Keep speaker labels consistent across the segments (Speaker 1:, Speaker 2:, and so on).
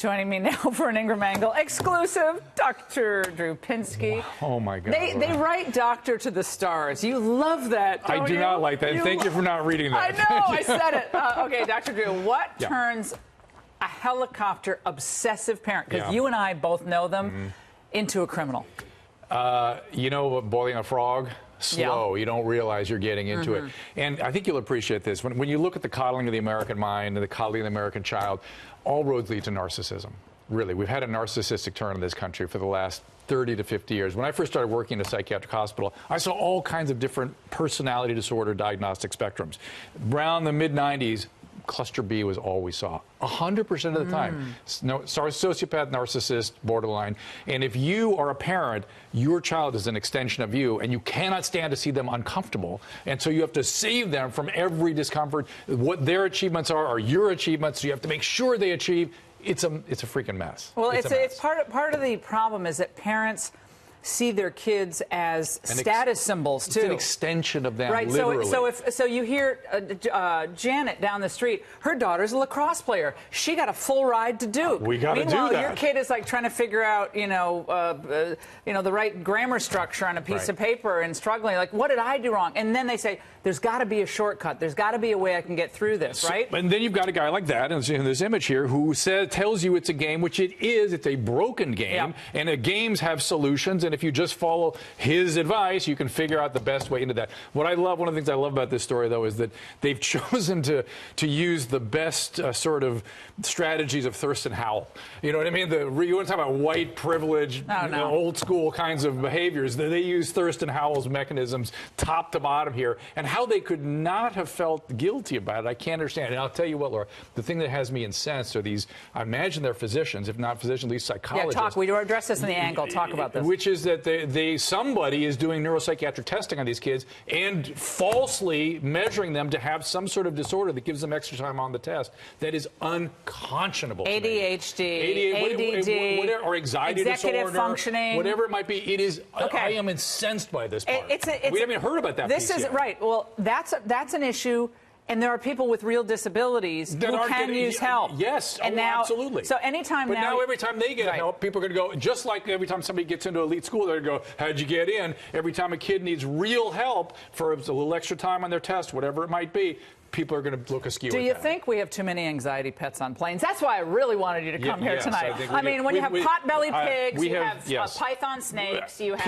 Speaker 1: Joining me now for an Ingram Angle exclusive, Dr. Drew Pinsky.
Speaker 2: Oh, my God.
Speaker 1: They write doctor to the stars. You love that, don't
Speaker 2: I do
Speaker 1: you?
Speaker 2: not like that. Thank you for not reading that.
Speaker 1: I know, I said it. Okay, Dr. Drew, what turns a helicopter obsessive parent, because you and I both know them, into a criminal?
Speaker 2: You know, boiling a frog? Slow. You don't realize you're getting into it. And I think you'll appreciate this. When you look at the coddling of the American mind and the coddling of the American child, all roads lead to narcissism. Really, we've had a narcissistic turn in this country for the last 30 to 50 years. When I first started working in a psychiatric hospital, I saw all kinds of different personality disorder diagnostic spectrums. Around the mid-90s, cluster B was all we saw, 100% of the time. Sociopath, narcissist, borderline. And if you are a parent, your child is an extension of you, and you cannot stand to see them uncomfortable. And so you have to save them from every discomfort. What their achievements are your achievements, so you have to make sure they achieve. It's a freaking mess.
Speaker 1: Well, it's part of the problem is that parents see their kids as status symbols too.
Speaker 2: It's an extension of them,
Speaker 1: right?
Speaker 2: Literally.
Speaker 1: So you hear Janet down the street, her daughter's a lacrosse player. She got a full ride to Duke.
Speaker 2: We got to do that.
Speaker 1: Meanwhile, your kid is like trying to figure out, the right grammar structure on a piece of paper and struggling. Like, what did I do wrong? And then they say, there's got to be a shortcut. There's got to be a way I can get through this, right?
Speaker 2: And then you've got a guy like that in this image here who tells you it's a game, which it is. It's a broken game, and games have solutions. And if you just follow his advice, you can figure out the best way into that. One of the things I love about this story, though, is that they've chosen to use the best sort of strategies of Thurston Howell. You know what I mean? You want to talk about white privilege, old school kinds of behaviors. They use Thurston Howell's mechanisms top to bottom here. And how they could not have felt guilty about it, I can't understand. And I'll tell you what, Laura, the thing that has me incensed are these, I imagine they're physicians, if not physicians, at least psychologists.
Speaker 1: Yeah, talk. We address this in the angle. Talk about this.
Speaker 2: Which is that somebody is doing neuropsychiatric testing on these kids and falsely measuring them to have some sort of disorder that gives them extra time on the test. That is unconscionable.
Speaker 1: ADHD, ADD,
Speaker 2: whatever, or anxiety
Speaker 1: executive
Speaker 2: disorder,
Speaker 1: functioning,
Speaker 2: whatever it might be. It is. Okay. I am incensed by this part. We haven't heard about that.
Speaker 1: This is
Speaker 2: yet.
Speaker 1: Right. Well, that's an issue. And there are people with real disabilities who can use help.
Speaker 2: Yes,
Speaker 1: and
Speaker 2: absolutely.
Speaker 1: So anytime
Speaker 2: but now every time they get help, people are going to go, just like every time somebody gets into elite school, they're going to go, how'd you get in? Every time a kid needs real help for a little extra time on their test, whatever it might be, people are going to look askew at that.
Speaker 1: Do you think we have too many anxiety pets on planes? That's why I really wanted you to come here tonight.
Speaker 2: I
Speaker 1: mean, when you have pot-bellied pigs, you have python snakes, you have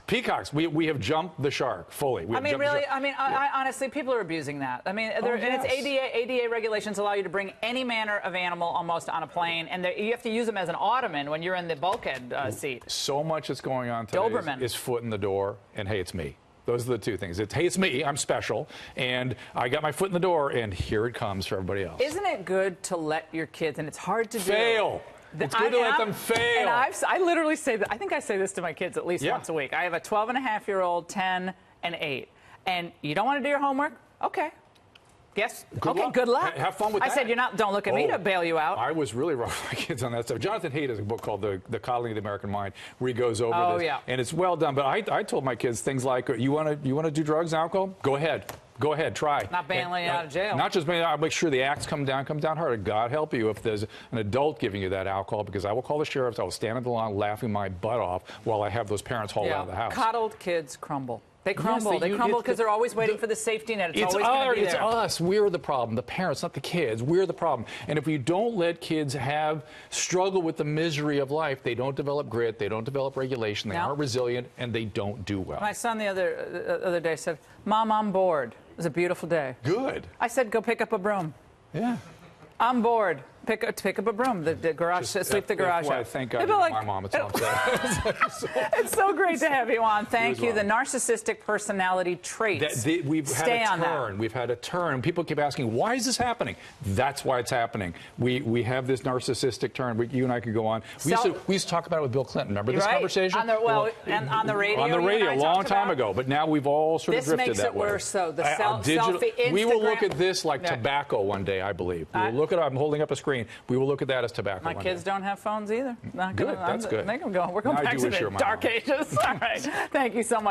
Speaker 2: peacocks. We have jumped the shark fully.
Speaker 1: Honestly, people are abusing that. I mean, and it's ADA regulations allow you to bring any manner of animal almost on a plane, and you have to use them as an ottoman when you're in the bulkhead seat.
Speaker 2: So much that's going on today is foot in the door, and hey, it's me. Those are the two things. Hey, it's me. I'm special. And I got my foot in the door, and here it comes for everybody else.
Speaker 1: Isn't it good to let your kids, and it's hard to
Speaker 2: fail. It's good to let them fail.
Speaker 1: And I literally say that. I think I say this to my kids at least once a week. I have a 12-and-a-half-year-old, 10, and 8. And you don't want to do your homework? Okay. Yes. Good luck.
Speaker 2: Have fun with that.
Speaker 1: I said, don't look at me to bail you out.
Speaker 2: I was really rough with my kids on that stuff. Jonathan Haidt has a book called The Coddling of the American Mind, where he goes over this. And it's well done. But I told my kids things like, you want to do drugs and alcohol? Go ahead. Go ahead, try.
Speaker 1: Not bailing you out of jail.
Speaker 2: Not just bailing out. I'll make sure the acts come down hard. God help you if there's an adult giving you that alcohol, because I will call the sheriffs. I will stand at the lawn laughing my butt off while I have those parents hauled out of the house.
Speaker 1: Coddled kids crumble. They crumble. They crumble because they're always waiting for the safety net. It's always going to be there.
Speaker 2: It's us. We're the problem. The parents, not the kids. We're the problem. And if we don't let kids struggle with the misery of life, they don't develop grit. They don't develop regulation. They aren't resilient, and they don't do well.
Speaker 1: My son the other day said, "Mom, I'm bored." It was a beautiful day.
Speaker 2: Good.
Speaker 1: I said, "Go pick up a broom."
Speaker 2: Yeah.
Speaker 1: I'm bored. Pick up a broom. The garage. Sweep the garage out.
Speaker 2: Thank God you're my mom. It's
Speaker 1: It's so great to have you on. Thank you. The narcissistic personality traits.
Speaker 2: We've had a turn. People keep asking, why is this happening? That's why it's happening. We have this narcissistic turn. You and I could go on. We used to talk about it with Bill Clinton. Remember this conversation?
Speaker 1: On the radio.
Speaker 2: On the radio, a long time ago. But now we've all sort of drifted that way.
Speaker 1: This makes it worse, though. The selfie, Instagram.
Speaker 2: We will look at this like tobacco one day, I believe. We will look at it. I'm holding up a screen. We will look at that as tobacco.
Speaker 1: My kids don't have phones either.
Speaker 2: Good. That's good.
Speaker 1: We're going back to the dark ages. All right. Thank you so much.